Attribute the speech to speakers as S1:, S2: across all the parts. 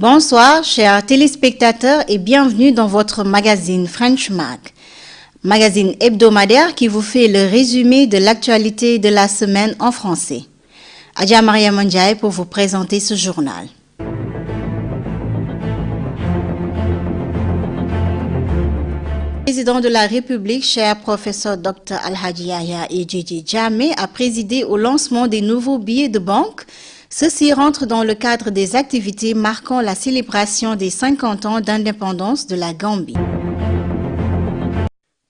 S1: Bonsoir, chers téléspectateurs, et bienvenue dans votre magazine French Mag. Magazine hebdomadaire qui vous fait le résumé de l'actualité de la semaine en français. Adja Maria Ndiaye pour vous présenter ce journal. Le président de la République, cher professeur Dr Alhaji Yahya Ejeje Jammeh, a présidé au lancement des nouveaux billets de banque. Ceci rentre dans le cadre des activités marquant la célébration des 50 ans d'indépendance de la Gambie.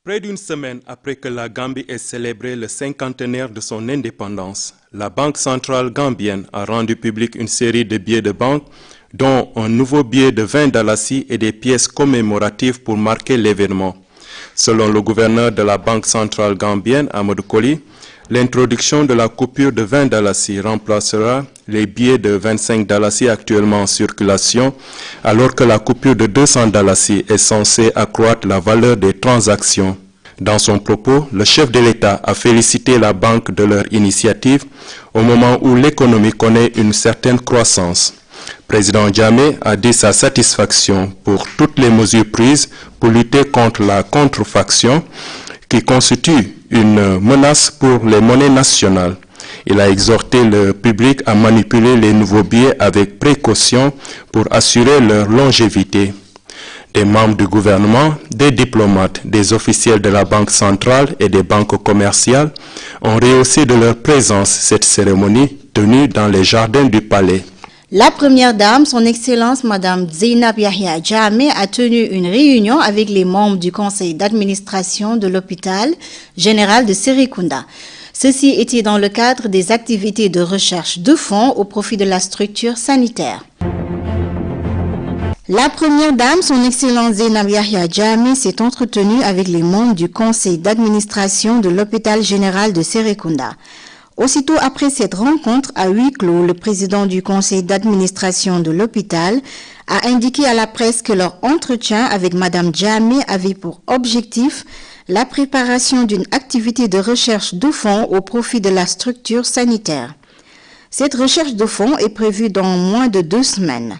S2: Près d'une semaine après que la Gambie ait célébré le cinquantenaire de son indépendance, la Banque centrale gambienne a rendu public une série de billets de banque, dont un nouveau billet de 20 dalasi et des pièces commémoratives pour marquer l'événement. Selon le gouverneur de la Banque centrale gambienne, Amadou Koli, l'introduction de la coupure de 20 dalasi remplacera les billets de 25 dalasi actuellement en circulation, alors que la coupure de 200 dalasi est censée accroître la valeur des transactions. Dans son propos, le chef de l'État a félicité la banque de leur initiative au moment où l'économie connaît une certaine croissance. Président Jammeh a dit sa satisfaction pour toutes les mesures prises pour lutter contre la contrefaction qui constitue une menace pour les monnaies nationales. Il a exhorté le public à manipuler les nouveaux billets avec précaution pour assurer leur longévité. Des membres du gouvernement, des diplomates, des officiels de la Banque centrale et des banques commerciales ont rehaussé de leur présence cette cérémonie tenue dans les jardins du palais.
S1: La première dame, son Excellence Madame Zeynab Yahya Jammeh, a tenu une réunion avec les membres du conseil d'administration de l'hôpital général de Serekunda. Ceci était dans le cadre des activités de recherche de fonds au profit de la structure sanitaire. La première dame, son Excellence Zeynab Yahya Jammeh, s'est entretenue avec les membres du conseil d'administration de l'hôpital général de Serekunda. Aussitôt après cette rencontre à huis clos, le président du conseil d'administration de l'hôpital a indiqué à la presse que leur entretien avec Madame Jammeh avait pour objectif la préparation d'une activité de recherche de fonds au profit de la structure sanitaire. Cette recherche de fonds est prévue dans moins de 2 semaines.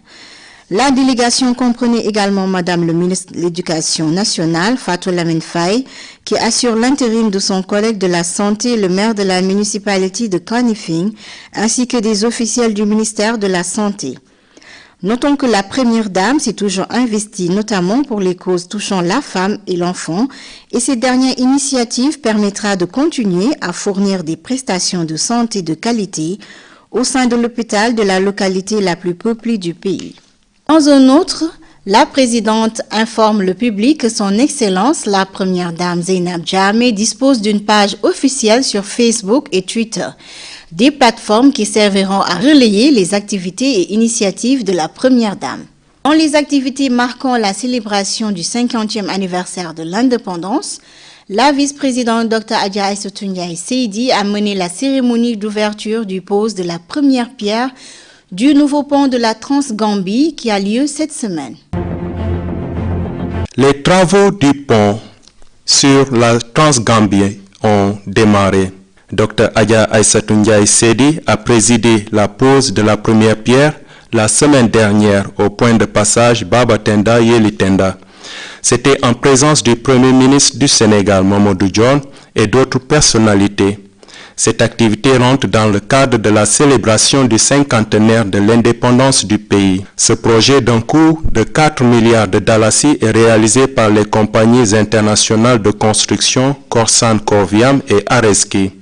S1: La délégation comprenait également Madame le ministre de l'Éducation nationale, Fatou Lamine Faye, qui assure l'intérim de son collègue de la Santé, le maire de la municipalité de Kanifing, ainsi que des officiels du ministère de la Santé. Notons que la première dame s'est toujours investie, notamment pour les causes touchant la femme et l'enfant, et cette dernière initiative permettra de continuer à fournir des prestations de santé de qualité au sein de l'hôpital de la localité la plus peuplée du pays. Dans un autre, la présidente informe le public que son Excellence, la première dame Zeynab Jammeh, dispose d'une page officielle sur Facebook et Twitter, des plateformes qui serviront à relayer les activités et initiatives de la première dame. Dans les activités marquant la célébration du 50e anniversaire de l'indépendance, la vice-présidente Dr Adja Aïssatou Ndiaye Seydi a mené la cérémonie d'ouverture du pose de la première pierre du nouveau pont de la Transgambie qui a lieu cette semaine.
S2: Les travaux du pont sur la Transgambie ont démarré. Dr Adja Aïssatou Ndiaye Seydi a présidé la pose de la première pierre la semaine dernière au point de passage Babatenda Yelitenda. C'était en présence du Premier ministre du Sénégal, Mamadou Dione, et d'autres personnalités. Cette activité rentre dans le cadre de la célébration du cinquantenaire de l'indépendance du pays. Ce projet d'un coût de 4 milliards de dalasi est réalisé par les compagnies internationales de construction Corsan Corviam et Areski.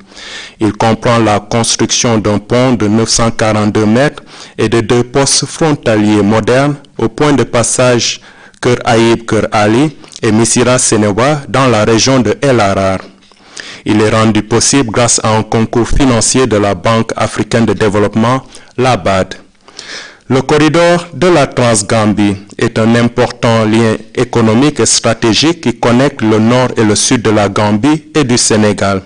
S2: Il comprend la construction d'un pont de 942 mètres et de 2 postes frontaliers modernes au point de passage Kër Aïb Kër Ali et Missira Sénéba dans la région de El Arar. Il est rendu possible grâce à un concours financier de la Banque africaine de développement, la BAD. Le corridor de la Transgambie est un important lien économique et stratégique qui connecte le nord et le sud de la Gambie et du Sénégal.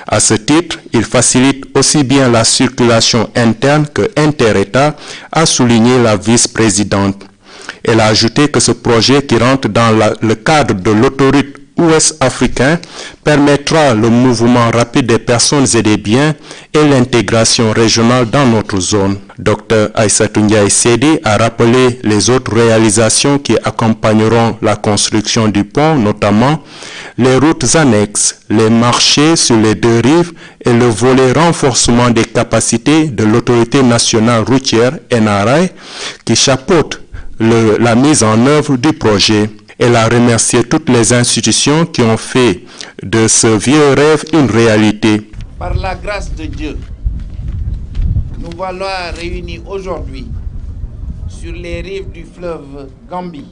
S2: À ce titre, il facilite aussi bien la circulation interne que inter-État, a souligné la vice-présidente. Elle a ajouté que ce projet qui rentre dans le cadre de l'autoroute ouest africain permettra le mouvement rapide des personnes et des biens et l'intégration régionale dans notre zone. Dr Aïssatou Ndiaye Sedi a rappelé les autres réalisations qui accompagneront la construction du pont, notamment les routes annexes, les marchés sur les deux rives et le volet renforcement des capacités de l'autorité nationale routière NRA qui chapeaute la mise en œuvre du projet. Elle a remercié toutes les institutions qui ont fait de ce vieux rêve une réalité.
S3: Par la grâce de Dieu, nous voilà réunis aujourd'hui sur les rives du fleuve Gambie,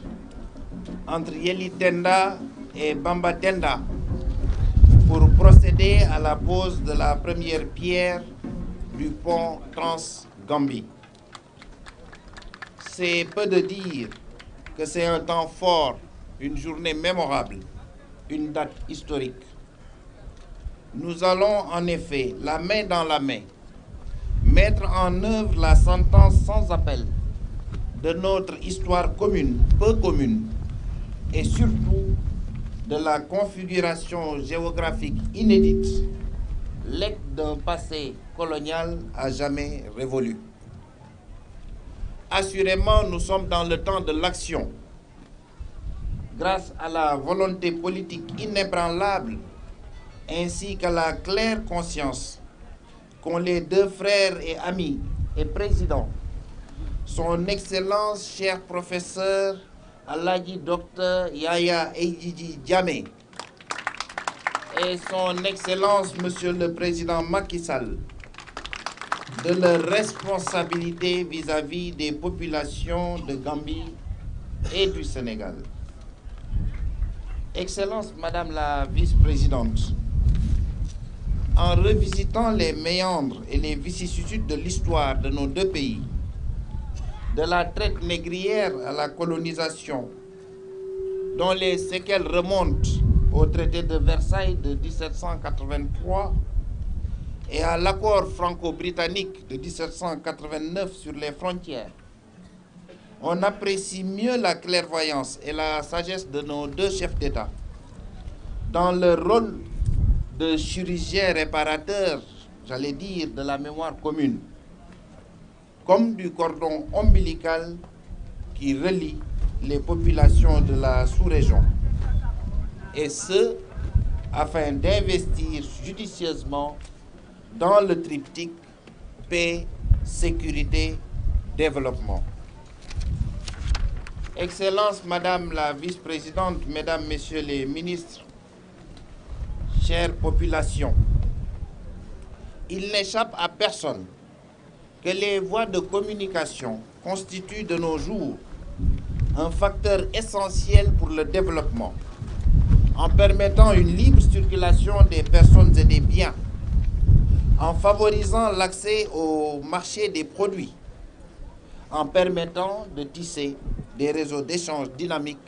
S3: entre Yelitenda et Bambatenda, pour procéder à la pose de la première pierre du pont Trans-Gambie. C'est peu de dire que c'est un temps fort, une journée mémorable, une date historique. Nous allons en effet, la main dans la main, mettre en œuvre la sentence sans appel de notre histoire commune, peu commune, et surtout de la configuration géographique inédite, legs d'un passé colonial à jamais révolu. Assurément, nous sommes dans le temps de l'action. Grâce à la volonté politique inébranlable ainsi qu'à la claire conscience qu'ont les deux frères et amis et présidents, son Excellence, cher professeur Alhaji Dr Yaya Eidjidji Diamé et son Excellence, Monsieur le Président Macky Sall, de leur responsabilité vis-à-vis des populations de Gambie et du Sénégal. Excellence, Madame la Vice-Présidente, en revisitant les méandres et les vicissitudes de l'histoire de nos deux pays, de la traite négrière à la colonisation, dont les séquelles remontent au traité de Versailles de 1783 et à l'accord franco-britannique de 1789 sur les frontières, on apprécie mieux la clairvoyance et la sagesse de nos deux chefs d'État dans leur rôle de chirurgiens réparateurs, j'allais dire, de la mémoire commune, comme du cordon ombilical qui relie les populations de la sous-région, et ce, afin d'investir judicieusement dans le triptyque paix, sécurité, développement. Excellence, Madame la Vice-Présidente, Mesdames, Messieurs les ministres, chère population, il n'échappe à personne que les voies de communication constituent de nos jours un facteur essentiel pour le développement, en permettant une libre circulation des personnes et des biens, en favorisant l'accès au marché des produits, en permettant de tisser des réseaux d'échange dynamiques.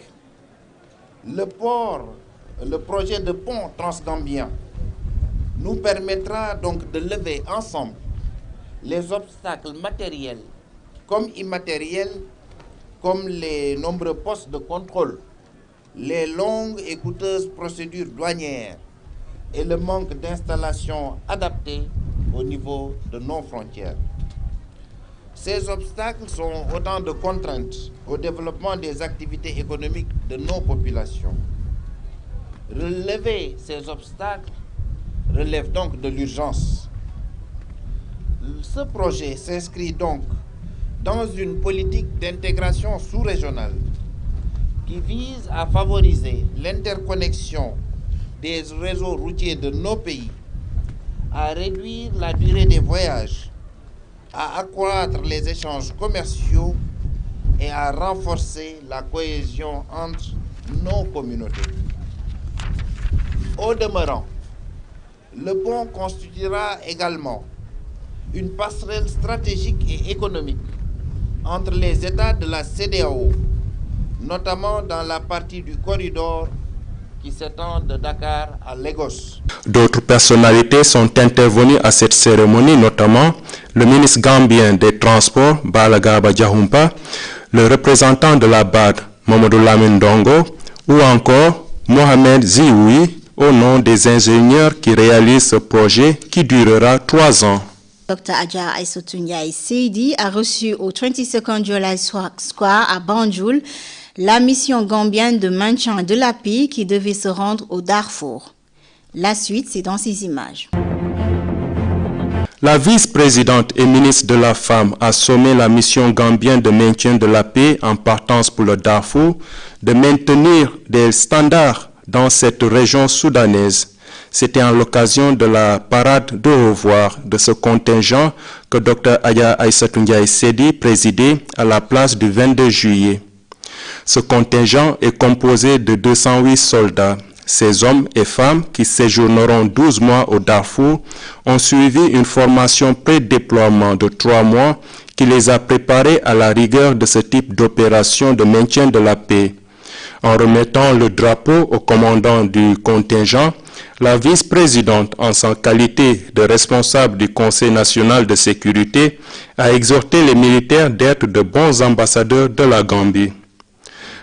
S3: Le projet de pont transgambien nous permettra donc de lever ensemble les obstacles matériels comme immatériels, comme les nombreux postes de contrôle, les longues et coûteuses procédures douanières et le manque d'installations adaptées au niveau de nos frontières. Ces obstacles sont autant de contraintes au développement des activités économiques de nos populations. Relever ces obstacles relève donc de l'urgence. Ce projet s'inscrit donc dans une politique d'intégration sous-régionale qui vise à favoriser l'interconnexion des réseaux routiers de nos pays, à réduire la durée des voyages, à accroître les échanges commerciaux et à renforcer la cohésion entre nos communautés. Au demeurant, le pont constituera également une passerelle stratégique et économique entre les États de la CEDEAO, notamment dans la partie du corridor qui s'étend de Dakar à Lagos.
S2: D'autres personnalités sont intervenues à cette cérémonie, notamment le ministre gambien des Transports, Balagaba Diahumpa, le représentant de la BAD, Mamadou Lamine Dongo, ou encore Mohamed Zioui, au nom des ingénieurs qui réalisent ce projet qui durera 3 ans.
S1: Dr Adja Aïssatou Ndiaye Seydi a reçu au 22nd July Square à Banjul la mission gambienne de maintien de la paix qui devait se rendre au Darfour. La suite, c'est dans ces images.
S2: La vice-présidente et ministre de la Femme a sommé la mission gambienne de maintien de la paix en partance pour le Darfour de maintenir des standards dans cette région soudanaise. C'était en l'occasion de la parade de revoir de ce contingent que Dr Adja Aïssatou Ndiaye Seydi présidait à la place du 22 juillet. Ce contingent est composé de 208 soldats. Ces hommes et femmes qui séjourneront 12 mois au Darfour ont suivi une formation pré-déploiement de 3 mois qui les a préparés à la rigueur de ce type d'opération de maintien de la paix. En remettant le drapeau au commandant du contingent, la vice-présidente, en sa qualité de responsable du Conseil national de sécurité, a exhorté les militaires d'être de bons ambassadeurs de la Gambie.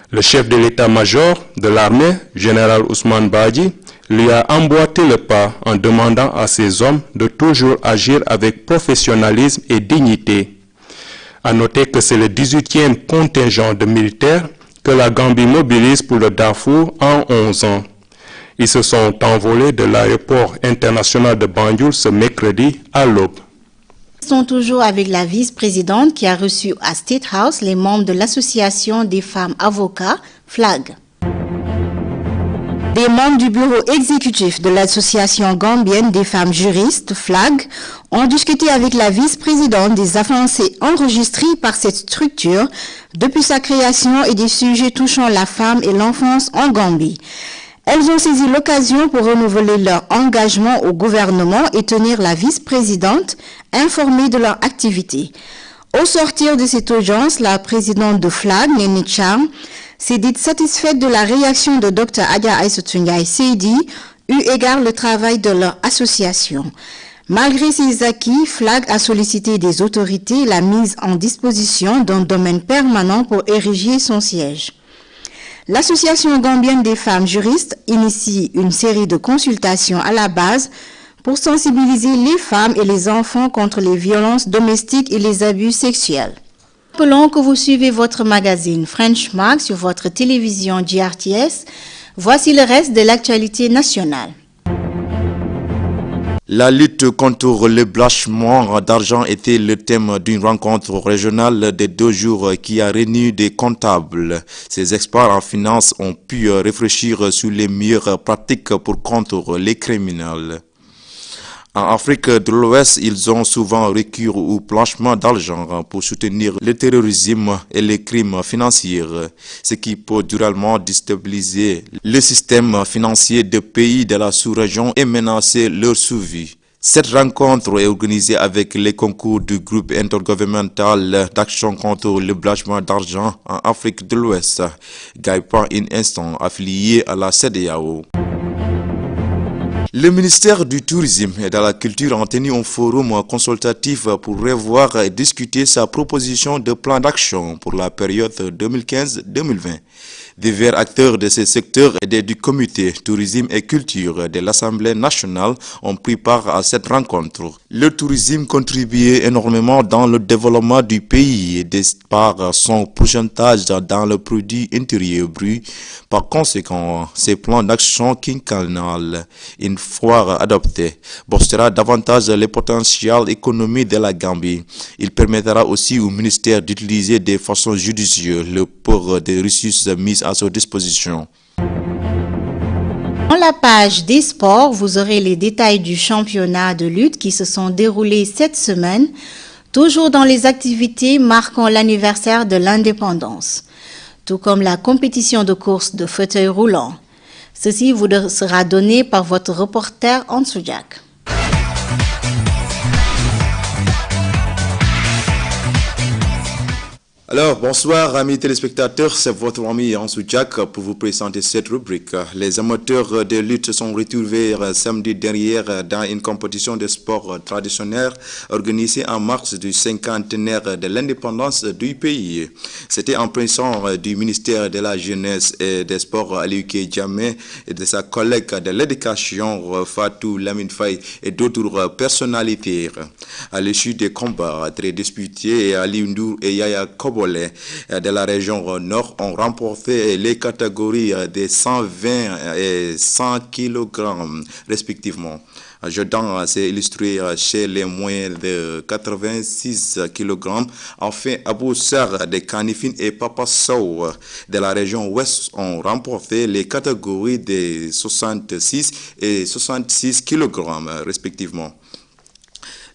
S2: Le chef de l'état-major de l'armée, général Ousmane Badji, lui a emboîté le pas en demandant à ses hommes de toujours agir avec professionnalisme et dignité. À noter que c'est le 18e contingent de militaires que la Gambie mobilise pour le Darfour en 11 ans. Ils se sont envolés de l'aéroport international de Banjul ce mercredi à l'aube.
S1: Nous sommes toujours avec la vice-présidente qui a reçu à State House les membres de l'association des femmes avocats, FLAG. Des membres du bureau exécutif de l'association gambienne des femmes juristes, FLAG, ont discuté avec la vice-présidente des avancées enregistrées par cette structure depuis sa création et des sujets touchant la femme et l'enfance en Gambie. Elles ont saisi l'occasion pour renouveler leur engagement au gouvernement et tenir la vice-présidente informée de leur activité. Au sortir de cette audience, la présidente de FLAG, Néné Cham, s'est dite satisfaite de la réaction de Dr Adja Aïssatou Ndiaye Seydi, eu égard le travail de leur association. Malgré ces acquis, FLAG a sollicité des autorités la mise en disposition d'un domaine permanent pour ériger son siège. L'Association gambienne des femmes juristes initie une série de consultations à la base pour sensibiliser les femmes et les enfants contre les violences domestiques et les abus sexuels. Rappelons que vous suivez votre magazine French Mag sur votre télévision GRTS. Voici le reste de l'actualité nationale.
S4: La lutte contre le blanchiment d'argent était le thème d'une rencontre régionale de 2 jours qui a réuni des comptables. Ces experts en finance ont pu réfléchir sur les meilleures pratiques pour contre les criminels. En Afrique de l'Ouest, ils ont souvent recours au blanchiment d'argent pour soutenir le terrorisme et les crimes financiers, ce qui peut durablement déstabiliser le système financier des pays de la sous-région et menacer leur survie. Cette rencontre est organisée avec les concours du groupe intergouvernemental d'action contre le blanchiment d'argent en Afrique de l'Ouest, GAIPA in Instant, affilié à la CEDEAO. Le ministère du Tourisme et de la Culture a tenu un forum consultatif pour revoir et discuter sa proposition de plan d'action pour la période 2015-2020. Divers acteurs de ce secteur et du comité tourisme et culture de l'Assemblée nationale ont pris part à cette rencontre. Le tourisme contribue énormément dans le développement du pays par son pourcentage dans le produit intérieur brut. Par conséquent, ces plans d'action quinquennal, une fois adoptés, boostera davantage les potentiels économiques de la Gambie. Il permettra aussi au ministère d'utiliser de façon judicieuse le port des ressources mises à sa disposition.
S1: Dans la page des sports, vous aurez les détails du championnat de lutte qui se sont déroulés cette semaine, toujours dans les activités marquant l'anniversaire de l'indépendance, tout comme la compétition de course de fauteuil roulant. Ceci vous sera donné par votre reporter Ansujak.
S4: Alors, bonsoir amis téléspectateurs, c'est votre ami Ansou Jack pour vous présenter cette rubrique. Les amateurs de lutte se sont retrouvés samedi dernier dans une compétition de sport traditionnel organisée en mars du cinquantenaire de l'indépendance du pays. C'était en présence du ministère de la Jeunesse et des Sports Aliouké Djamé et de sa collègue de l'éducation Fatou Lamine Faye et d'autres personnalités. À l'issue des combats très disputés, Ali Ndour et Yaya Kobo de la région nord ont remporté les catégories des 120 et 100 kg respectivement. Jordan s'est illustré chez les moins de 86 kg. Enfin, Abou Sar de Kanifine et Papa Sow de la région ouest ont remporté les catégories des 66 et 66 kg respectivement.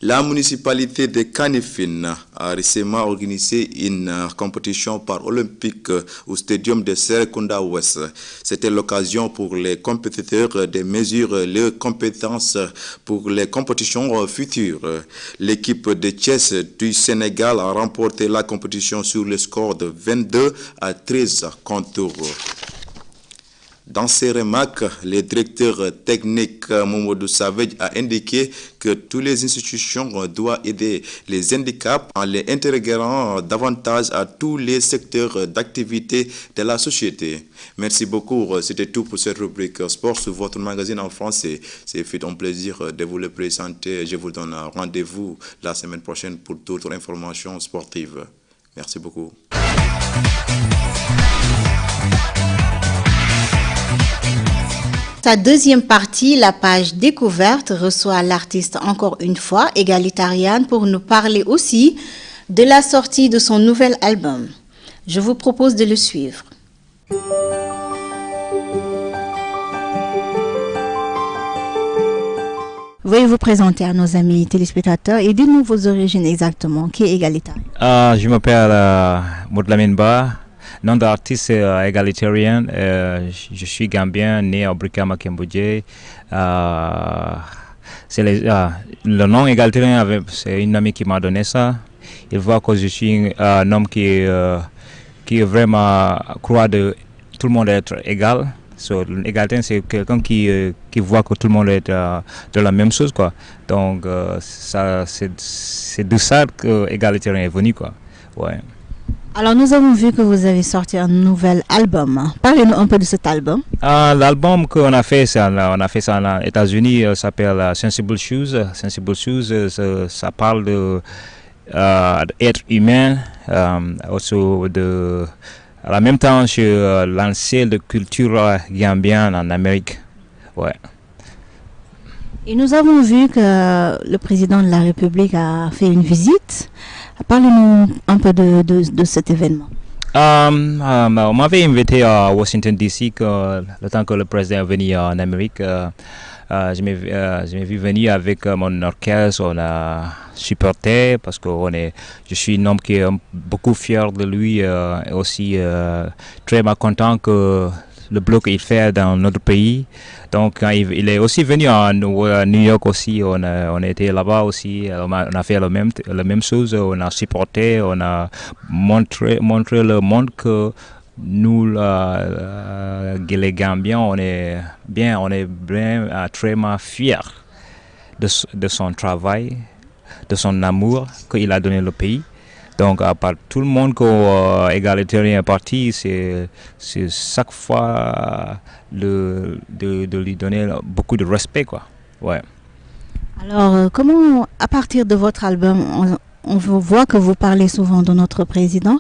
S4: La municipalité de Kanifine a récemment organisé une compétition par olympique au stadium de Serekunda Ouest. C'était l'occasion pour les compétiteurs de mesurer leurs compétences pour les compétitions futures. L'équipe de chess du Sénégal a remporté la compétition sur le score de 22 à 13 contours. Dans ses remarques, le directeur technique Momodou Savage a indiqué que toutes les institutions doivent aider les handicaps en les intégrant davantage à tous les secteurs d'activité de la société. Merci beaucoup. C'était tout pour cette rubrique sport sur votre magazine en français. C'est fait un plaisir de vous le présenter. Je vous donne rendez-vous la semaine prochaine pour d'autres informations sportives. Merci beaucoup.
S1: Sa deuxième partie, la page découverte, reçoit l'artiste encore une fois, Egalitarian, pour nous parler aussi de la sortie de son nouvel album. Je vous propose de le suivre. Veuillez vous présenter à nos amis téléspectateurs et dites-nous vos origines exactement. Qui est Egalitarian?
S5: Je m'appelle Moudlamine Ba. Nom d'artiste c'est Egalitarian. Je suis gambien, né à Brikama, Kembodje. Le nom Egalitarian, c'est une amie qui m'a donné ça. Il voit que je suis un homme qui vraiment croit de tout le monde être égal. L'égalité, c'est quelqu'un qui voit que tout le monde est de la même chose, quoi. Donc, c'est de ça que Egalitarian est venu, quoi. Ouais.
S1: Alors, nous avons vu que vous avez sorti un nouvel album. Parlez-nous un peu de cet album.
S5: L'album qu'on a fait, on a fait ça aux États-Unis, s'appelle Sensible Shoes. Sensible Shoes, ça parle d'être humain, aussi en même temps, je lançais la culture gambienne en Amérique. Ouais.
S1: Et nous avons vu que le président de la République a fait une visite. Parlez-nous un peu de cet événement.
S5: On m'avait invité à Washington DC le temps que le président est venu en Amérique. Je m'ai vu venir avec mon orchestre, on a supporté parce que je suis un homme qui est beaucoup fier de lui et aussi très content que le bloc qu'il fait dans notre pays. Donc il est aussi venu à New York aussi, on a été là-bas aussi, on a fait la même chose, on a supporté, on a montré le monde que nous, les Gambiens, on est bien très fiers de son travail, de son amour qu'il a donné au pays. Donc, à part tout le monde que Egalitarian est parti, c'est chaque fois de lui donner beaucoup de respect, quoi. Ouais.
S1: Alors, comment, à partir de votre album, on voit que vous parlez souvent de notre président.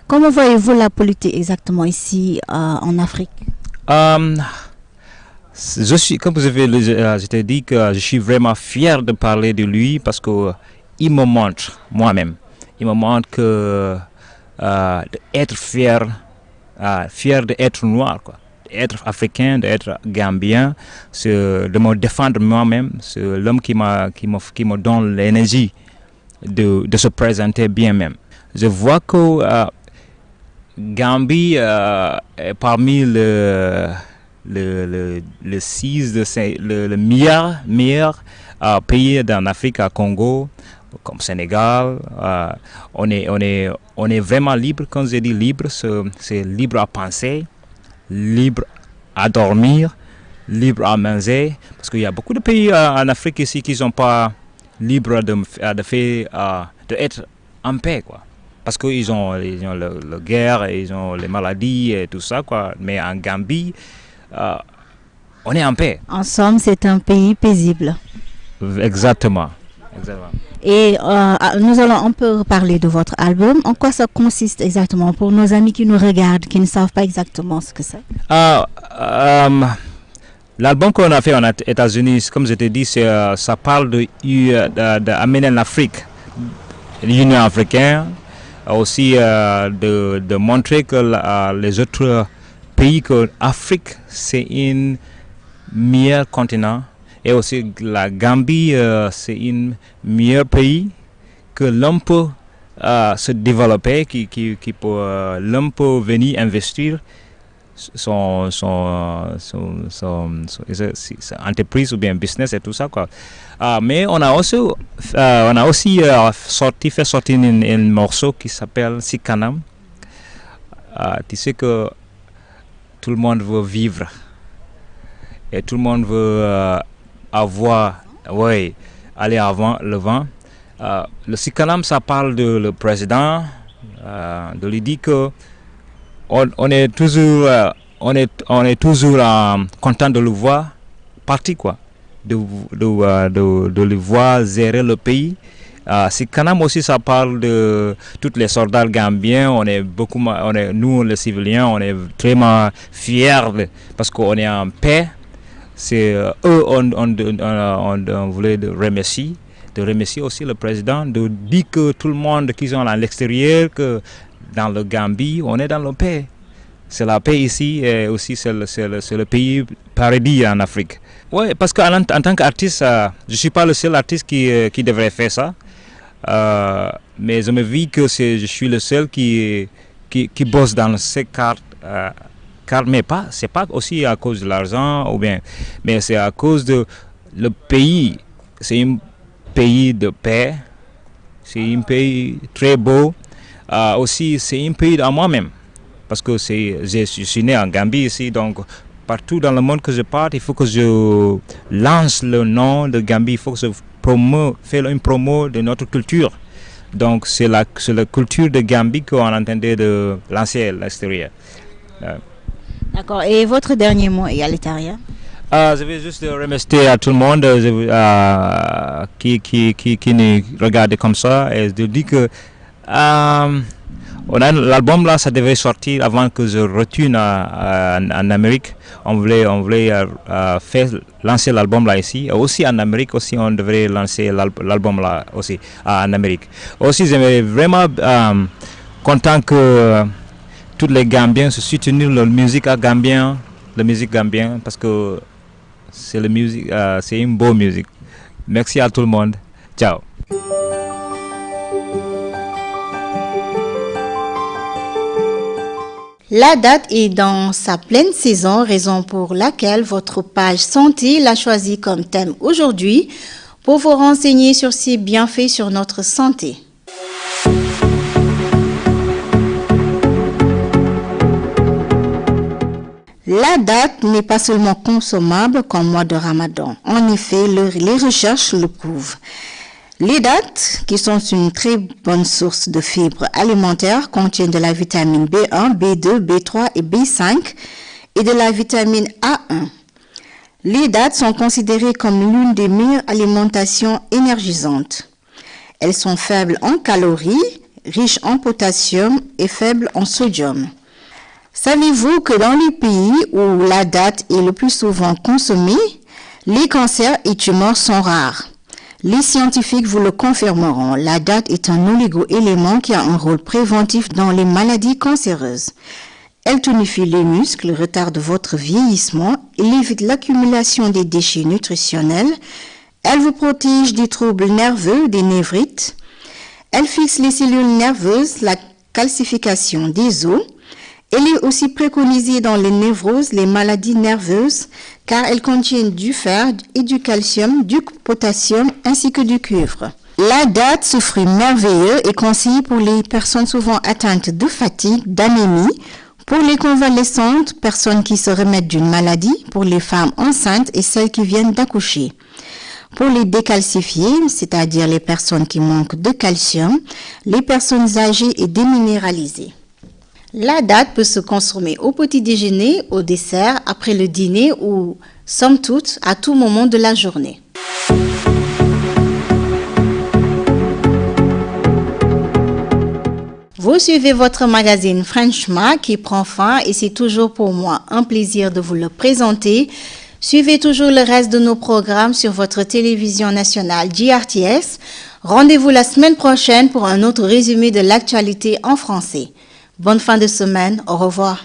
S1: Comment voyez-vous la politique exactement ici en Afrique?
S5: Je suis, comme je t'ai dit, que je suis vraiment fier de parler de lui parce que il me montre moi-même. Il me montre que d'être fier d'être noir, quoi. D'être africain, d'être gambien, de me défendre moi-même. C'est l'homme qui me donne l'énergie de se présenter bien même. Je vois que Gambie est parmi le meilleur pays en Afrique, à Congo, comme Sénégal. On on est vraiment libre. Quand je dis libre, c'est libre à penser, libre à dormir, libre à manger. Parce qu'il y a beaucoup de pays en Afrique ici qui ne sont pas libres d'être en paix, quoi. Parce qu'ils ont la guerre, ils ont les maladies et tout ça, quoi. Mais en Gambie, on est en paix.
S1: En somme, c'est un pays paisible.
S5: Exactement.
S1: Et nous allons un peu parler de votre album. En quoi ça consiste exactement pour nos amis qui nous regardent, qui ne savent pas exactement ce que c'est?
S5: L'album qu'on a fait aux États-Unis, comme je t'ai dit, ça parle d'amener l'Afrique, l'Union africaine, aussi de montrer que les autres pays que l'Afrique, c'est un meilleur continent. Et aussi la Gambie, c'est un meilleur pays que l'homme peut se développer, l'homme peut venir investir son entreprise ou bien business et tout ça, quoi. Mais on a aussi fait sortir un morceau qui s'appelle Sikanam. Tu sais que tout le monde veut vivre et tout le monde veut aller avant le vent. Le Sikanam, ça parle de le président, de lui dire que on est toujours content de le voir partir, quoi, de le voir gérer le pays. Sikanam aussi, ça parle de tous les soldats gambiens. Nous les civiliens, on est vraiment fiers parce qu'on est en paix. C'est eux on voulait remercier aussi le président, de dire que tout le monde qui sont à l'extérieur, que dans le Gambie, on est dans la paix. C'est la paix ici et aussi c'est le pays paradis en Afrique. Oui, parce qu'en tant qu'artiste, je ne suis pas le seul artiste qui devrait faire ça. Mais je me dis que je suis le seul qui bosse dans ces cartes. Mais c'est pas aussi à cause de l'argent, mais c'est à cause de le pays. C'est un pays de paix, c'est un pays très beau. Aussi, c'est un pays à moi-même, parce que je suis né en Gambie ici, donc partout dans le monde que je parte, il faut que je lance le nom de Gambie, il faut que je fasse une promo de notre culture. Donc c'est la culture de Gambie qu'on entendait de lancer à l'extérieur.
S1: D'accord. Et votre dernier mot égalitaire?
S5: Je vais juste remercier à tout le monde qui nous regarde comme ça et de dire que l'album là, ça devait sortir avant que je retourne en Amérique. On voulait lancer l'album là ici. Et aussi en Amérique aussi, on devrait lancer l'album là aussi en Amérique. Aussi, j'aimerais vraiment content que tous les Gambiens se soutenir la musique gambienne, parce que c'est une bonne musique. Merci à tout le monde. Ciao.
S1: La date est dans sa pleine saison, raison pour laquelle votre page Santé l'a choisi comme thème aujourd'hui pour vous renseigner sur ses bienfaits sur notre santé. La date n'est pas seulement consommable qu'en mois de Ramadan. En effet, les recherches le prouvent. Les dattes, qui sont une très bonne source de fibres alimentaires, contiennent de la vitamine B1, B2, B3 et B5 et de la vitamine A1. Les dattes sont considérées comme l'une des meilleures alimentations énergisantes. Elles sont faibles en calories, riches en potassium et faibles en sodium. Savez-vous que dans les pays où la date est le plus souvent consommée, les cancers et tumeurs sont rares? Les scientifiques vous le confirmeront, la date est un oligo-élément qui a un rôle préventif dans les maladies cancéreuses. Elle tonifie les muscles, retarde votre vieillissement et évite l'accumulation des déchets nutritionnels. Elle vous protège des troubles nerveux, des névrites. Elle fixe les cellules nerveuses, la calcification des os. Elle est aussi préconisée dans les névroses, les maladies nerveuses, car elle contient du fer et du calcium, du potassium ainsi que du cuivre. La date, ce fruit merveilleux, est conseillé pour les personnes souvent atteintes de fatigue, d'anémie, pour les convalescentes, personnes qui se remettent d'une maladie, pour les femmes enceintes et celles qui viennent d'accoucher. Pour les décalcifiés, c'est-à-dire les personnes qui manquent de calcium, les personnes âgées et déminéralisées. La date peut se consommer au petit déjeuner, au dessert, après le dîner ou, somme toute, à tout moment de la journée. Vous suivez votre magazine Franchement qui prend fin et c'est toujours pour moi un plaisir de vous le présenter. Suivez toujours le reste de nos programmes sur votre télévision nationale GRTS. Rendez-vous la semaine prochaine pour un autre résumé de l'actualité en français. Bonne fin de semaine, au revoir.